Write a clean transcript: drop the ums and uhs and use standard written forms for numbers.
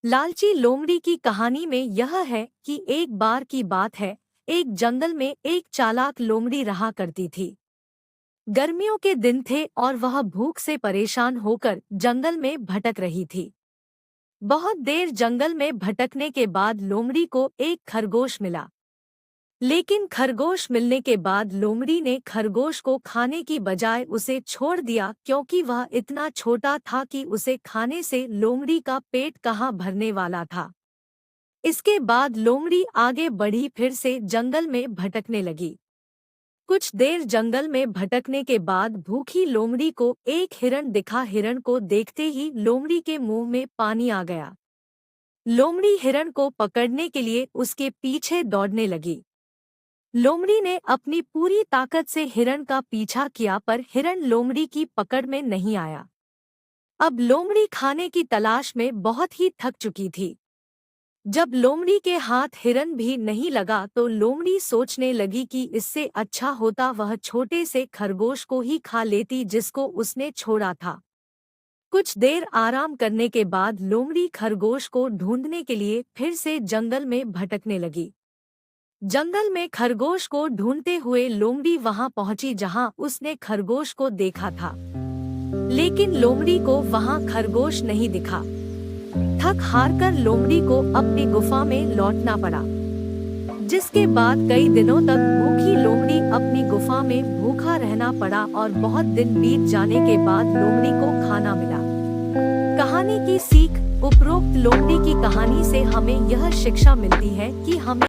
लालची लोमड़ी की कहानी में यह है कि एक बार की बात है, एक जंगल में एक चालाक लोमड़ी रहा करती थी। गर्मियों के दिन थे और वह भूख से परेशान होकर जंगल में भटक रही थी। बहुत देर जंगल में भटकने के बाद लोमड़ी को एक खरगोश मिला। लेकिन खरगोश मिलने के बाद लोमड़ी ने खरगोश को खाने की बजाय उसे छोड़ दिया, क्योंकि वह इतना छोटा था कि उसे खाने से लोमड़ी का पेट कहाँ भरने वाला था। इसके बाद लोमड़ी आगे बढ़ी, फिर से जंगल में भटकने लगी। कुछ देर जंगल में भटकने के बाद भूखी लोमड़ी को एक हिरण दिखा। हिरण को देखते ही लोमड़ी के मुंह में पानी आ गया। लोमड़ी हिरण को पकड़ने के लिए उसके पीछे दौड़ने लगी। लोमड़ी ने अपनी पूरी ताकत से हिरण का पीछा किया, पर हिरण लोमड़ी की पकड़ में नहीं आया। अब लोमड़ी खाने की तलाश में बहुत ही थक चुकी थी। जब लोमड़ी के हाथ हिरन भी नहीं लगा तो लोमड़ी सोचने लगी कि इससे अच्छा होता वह छोटे से खरगोश को ही खा लेती जिसको उसने छोड़ा था। कुछ देर आराम करने के बाद लोमड़ी खरगोश को ढूंढने के लिए फिर से जंगल में भटकने लगी। जंगल में खरगोश को ढूंढते हुए लोमड़ी वहां पहुंची जहां उसने खरगोश को देखा था। लेकिन लोमड़ी को वहां खरगोश नहीं दिखा। थक हारकर लोमड़ी को अपनी गुफा में लौटना पड़ा, जिसके बाद कई दिनों तक भूखी लोमड़ी अपनी गुफा में भूखा रहना पड़ा और बहुत दिन बीत जाने के बाद लोमड़ी को खाना मिला। कहानी की सीख। उपरोक्त लोमड़ी की कहानी से हमें यह शिक्षा मिलती है कि हमें